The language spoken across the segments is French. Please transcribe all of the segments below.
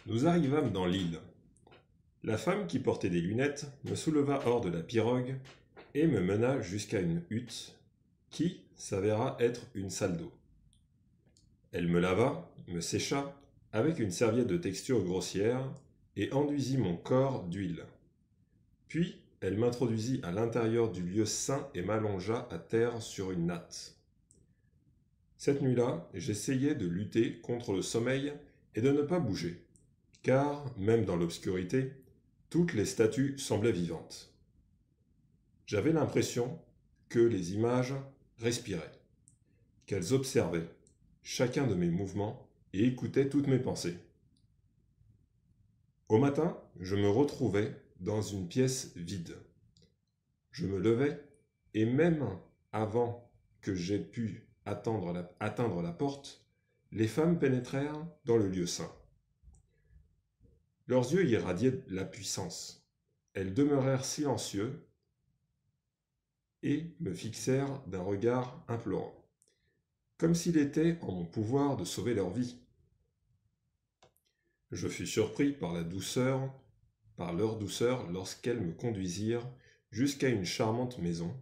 Nous arrivâmes dans l'île. La femme qui portait des lunettes me souleva hors de la pirogue et me mena jusqu'à une hutte qui s'avéra être une salle d'eau. Elle me lava, me sécha avec une serviette de texture grossière et enduisit mon corps d'huile. Puis elle m'introduisit à l'intérieur du lieu saint et m'allongea à terre sur une natte. Cette nuit-là, j'essayais de lutter contre le sommeil et de ne pas bouger, car, même dans l'obscurité, toutes les statues semblaient vivantes. J'avais l'impression que les images respiraient, qu'elles observaient chacun de mes mouvements et écoutaient toutes mes pensées. Au matin, je me retrouvais dans une pièce vide. Je me levai et même avant que j'aie pu atteindre la porte, les femmes pénétrèrent dans le lieu saint. Leurs yeux irradiaient la puissance. Elles demeurèrent silencieux et me fixèrent d'un regard implorant, comme s'il était en mon pouvoir de sauver leur vie. Je fus surpris par leur douceur lorsqu'elles me conduisirent jusqu'à une charmante maison,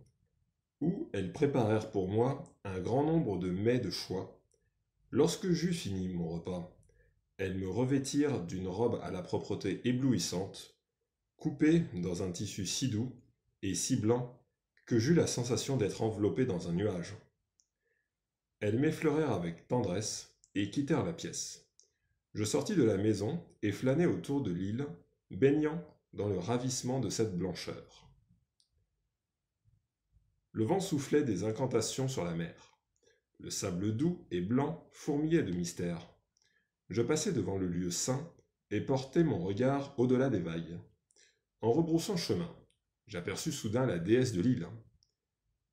où elles préparèrent pour moi un grand nombre de mets de choix. Lorsque j'eus fini mon repas, elles me revêtirent d'une robe à la propreté éblouissante, coupée dans un tissu si doux et si blanc que j'eus la sensation d'être enveloppé dans un nuage. Elles m'effleurèrent avec tendresse et quittèrent la pièce. Je sortis de la maison et flânai autour de l'île, baignant dans le ravissement de cette blancheur. Le vent soufflait des incantations sur la mer. Le sable doux et blanc fourmillait de mystères. Je passai devant le lieu saint et portai mon regard au-delà des vagues. En rebroussant chemin, j'aperçus soudain la déesse de l'île.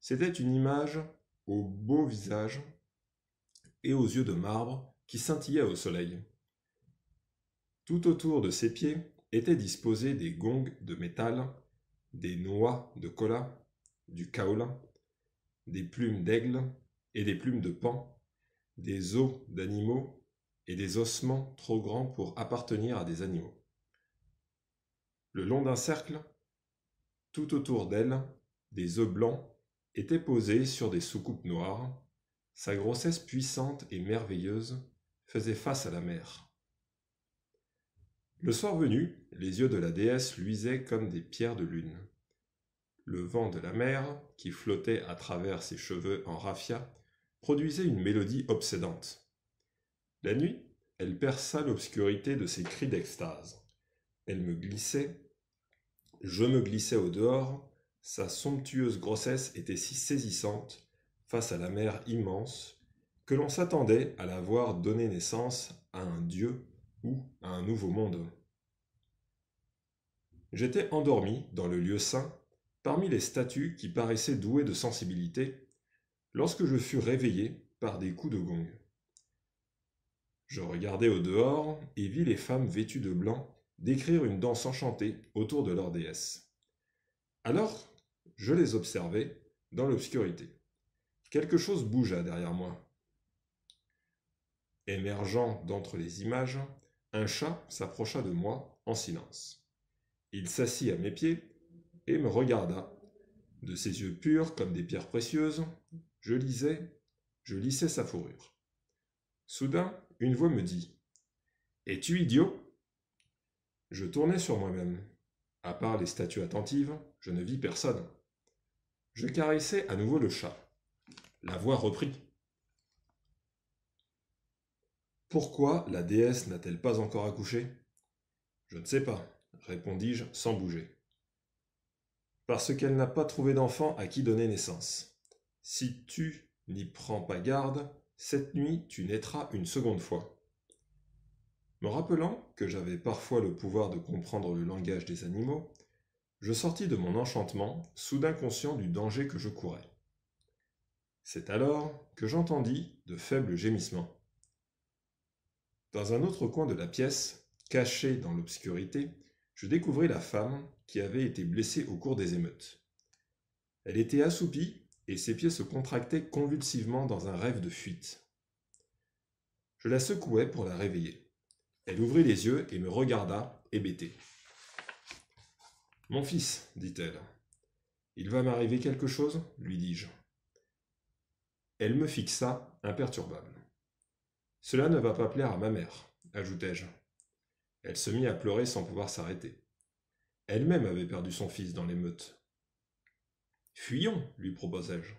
C'était une image au beau visage et aux yeux de marbre qui scintillaient au soleil. Tout autour de ses pieds étaient disposés des gongs de métal, des noix de cola, du kaolin, des plumes d'aigle et des plumes de paon, des os d'animaux et des ossements trop grands pour appartenir à des animaux. Le long d'un cercle, tout autour d'elle, des œufs blancs étaient posés sur des soucoupes noires. Sa grossesse puissante et merveilleuse faisait face à la mer. Le soir venu, les yeux de la déesse luisaient comme des pierres de lune. Le vent de la mer, qui flottait à travers ses cheveux en raffia, produisait une mélodie obsédante. La nuit, elle perça l'obscurité de ses cris d'extase. Elle me glissait, je me glissais au dehors, sa somptueuse grossesse était si saisissante, face à la mer immense, que l'on s'attendait à la voir donner naissance à un dieu ou à un nouveau monde. J'étais endormi dans le lieu saint, parmi les statues qui paraissaient douées de sensibilité, lorsque je fus réveillé par des coups de gong. Je regardai au dehors et vis les femmes vêtues de blanc décrire une danse enchantée autour de leur déesse. Alors, je les observai dans l'obscurité. Quelque chose bougea derrière moi. Émergeant d'entre les images, un chat s'approcha de moi en silence. Il s'assit à mes pieds et me regarda. De ses yeux purs comme des pierres précieuses, je lissais sa fourrure. Soudain, une voix me dit « Es-tu idiot ?» Je tournai sur moi-même. À part les statues attentives, je ne vis personne. Je caressai à nouveau le chat. La voix reprit. « Pourquoi la déesse n'a-t-elle pas encore accouché ?»« Je ne sais pas, » répondis-je sans bouger. « Parce qu'elle n'a pas trouvé d'enfant à qui donner naissance. Si tu n'y prends pas garde, cette nuit tu naîtras une seconde fois. » Me rappelant que j'avais parfois le pouvoir de comprendre le langage des animaux, je sortis de mon enchantement, soudain conscient du danger que je courais. C'est alors que j'entendis de faibles gémissements. Dans un autre coin de la pièce, cachée dans l'obscurité, je découvris la femme qui avait été blessée au cours des émeutes. Elle était assoupie et ses pieds se contractaient convulsivement dans un rêve de fuite. Je la secouai pour la réveiller. Elle ouvrit les yeux et me regarda, hébétée. « Mon fils, dit-elle. « Il va m'arriver quelque chose, lui dis-je. Elle me fixa, imperturbable. « Cela ne va pas plaire à ma mère, ajoutai-je. Elle se mit à pleurer sans pouvoir s'arrêter. Elle-même avait perdu son fils dans l'émeute. « Fuyons, lui proposai-je.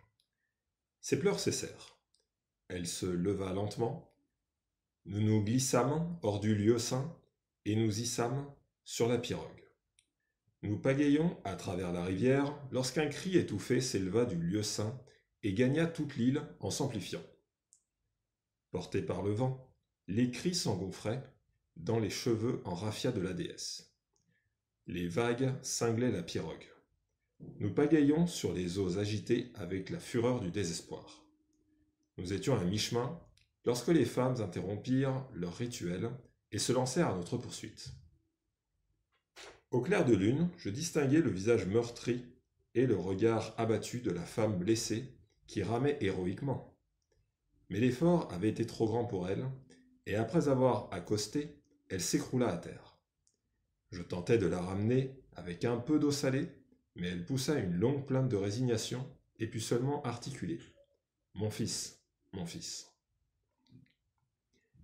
Ses pleurs cessèrent. Elle se leva lentement. Nous nous glissâmes hors du lieu saint et nous hissâmes sur la pirogue. Nous pagayions à travers la rivière lorsqu'un cri étouffé s'éleva du lieu saint et gagna toute l'île en s'amplifiant. Portés par le vent, les cris s'engouffraient dans les cheveux en raffia de la déesse. Les vagues cinglaient la pirogue. Nous pagayions sur les eaux agitées avec la fureur du désespoir. Nous étions à mi-chemin lorsque les femmes interrompirent leur rituel et se lancèrent à notre poursuite. Au clair de lune, je distinguai le visage meurtri et le regard abattu de la femme blessée qui ramait héroïquement. Mais l'effort avait été trop grand pour elle, et après avoir accosté, elle s'écroula à terre. Je tentai de la ramener avec un peu d'eau salée, mais elle poussa une longue plainte de résignation et put seulement articuler « Mon fils, mon fils ».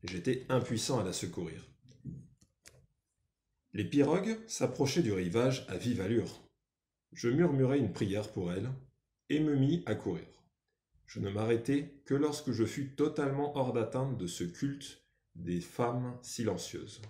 J'étais impuissant à la secourir. Les pirogues s'approchaient du rivage à vive allure. Je murmurai une prière pour elle et me mis à courir. Je ne m'arrêtai que lorsque je fus totalement hors d'atteinte de ce culte des femmes silencieuses.